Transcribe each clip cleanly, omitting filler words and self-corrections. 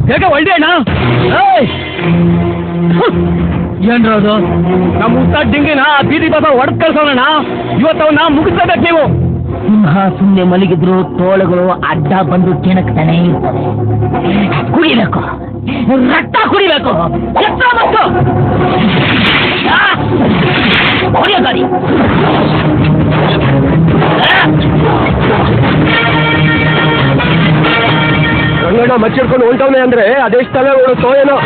ಬೇಗ ಒಳ್ಳೆ ಅಣ್ಣ. ಏನ್ರದು ನಮ್ಮ ಉತ್ತ ಡಿಂಗಿನ ಬೀದಿ ಬಾಬಾ ಹೊಡೆದ್ ಕಳ್ಸೋಣ. ಇವತ್ತವನ್ನ ಮುಗಿಸ್ಬೇಕು ನೀವು. ಸಿಂಹ ಸುಮ್ಮನೆ ಮಲಗಿದ್ರು ತೋಳುಗಳು ಅಡ್ಡ ಬಂದು ಕೆಣಕ್ತಾನೆ ಇರ್ತವೆ. ಕುಡಿಬೇಕು, ರಕ್ತ ಕುಡಿಬೇಕು. ಎತ್ತ ಮತ್ತು ಹೊಡೆಯ ಗಾಡಿ. ರಂಗಣ್ಣ ಮಚ್ಚಿಡ್ಕೊಂಡು ಹೊಂಟವನೆ ಅಂದ್ರೆ ಅದೆಷ್ಟು ತಲೆ ಓಡುತ್ತೋ ಏನೋ.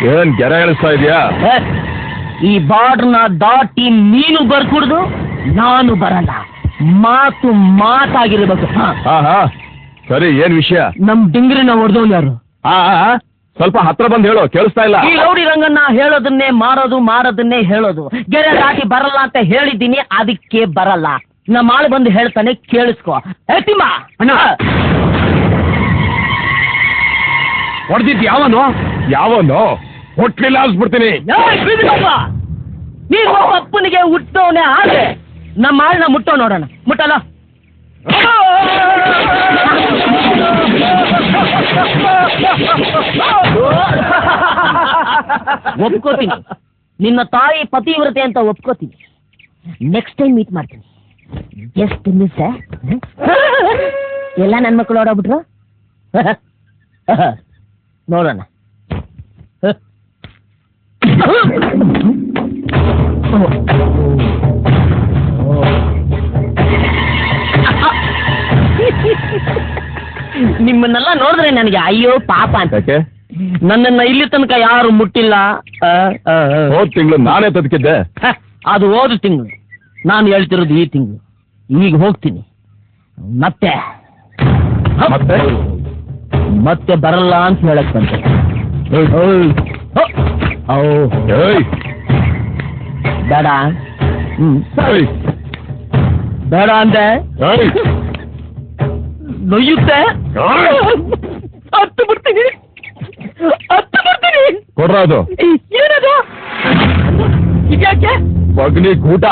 ಏನ್ ಗೆರ ಎಳಿಸ್ತಾ ಇದೆಯಾ? ಈ ಬಾರ್ಡ್ರನ್ನ ದಾಟಿ ನೀನು ಬರ್ಕೂಡ್ದು, ನಾನು ಬರಲ್ಲ. ಮಾತು ಮಾತಾಗಿರ್ಬೇಕು. ಹಾ ಸರಿ, ಏನ್ ವಿಷಯ? ನಮ್ ಡಿಂಗ್ರಿನ ಹೊಡೆದವ್ ಯಾರು? ಸ್ವಲ್ಪ ಹತ್ರ ಬಂದು ಹೇಳು, ಕೇಳಿಸ್ತಾ ಇಲ್ಲ. ಈ ರೌಡಿ ರಂಗನ್ನ ಹೇಳೋದನ್ನೇ ಮಾರೋದು, ಮಾರೋದನ್ನೇ ಹೇಳೋದು. ಗೆರೆ ದಾಟಿ ಬರಲ್ಲ ಅಂತ ಹೇಳಿದ್ದೀನಿ, ಅದಕ್ಕೆ ಬರಲ್ಲ. ನಮ್ಮ ಆಳು ಬಂದು ಹೇಳ್ತಾನೆ, ಕೇಳಿಸ್ಕೊ. ತಿಮ್ಮ ಅಣ್ಣ, ಹೊಡೆದಿದ್ದು ಯಾವನು ಹೊಟ್ಲಿಲ್ಲ ಅನ್ಸ್ಬಿಡ್ತೀನಿ. ನೀನು ಒಬ್ಬ ಅಪ್ಪನಿಗೆ ಹುಟ್ಟವನೇ ಆದ್ರೆ ನಮ್ಮ ಆಳ್ನ ಮುಟ್ಟೋ ನೋಡೋಣ. ಮುಟ್ಟಲ್ಲ? ಒಪ್ಕೋತೀನಿ, ನಿನ್ನ ತಾಯಿ ಪತಿವ್ರತೆ ಅಂತ ಒಪ್ಕೋತೀನಿ. ನೆಕ್ಸ್ಟ್ ಟೈಮ್ ಮೀಟ್ ಮಾಡ್ತೀನಿ. Just miss. ಎಲ್ಲ ನನ್ನ ಮಕ್ಕಳು ಓಡೋಗ್ಬಿಟ್ರು. ನೋಡೋಣ. ನಿಮ್ಮನ್ನೆಲ್ಲ ನೋಡಿದ್ರೆ ನನಗೆ ಅಯ್ಯೋ ಪಾಪ ಅಂತ. ನನ್ನನ್ನ ಇಲ್ಲಿ ತನಕ ಯಾರು ಮುಟ್ಟಿಲ್ಲ. ಹೋದ್ ತಿಂಗಳು ನಾನೇ ತದಕಿದ್ದೆ. ಅದು ಹೋದ ತಿಂಗಳು, ನಾನು ಹೇಳ್ತಿರೋದು ಈ ತಿಂಗಳು. ಈಗ ಹೋಗ್ತೀನಿ, ಮತ್ತೆ ಮತ್ತೆ ಬರಲ್ಲ ಅಂತ ಹೇಳಕ್ ಬಂತೆ. ಬೇಡ. ಬೇಡ ಅಂದೆ. ನೊಯ್ಯುತ್ತೆ. ಹತ್ತು ಬರ್ತೀನಿ. ಕೊಡ್ರ ಅದು. ಏನದು? ಇದ್ಯಾಕೆ? ಬಗ್ನಿ ಕೂಟ.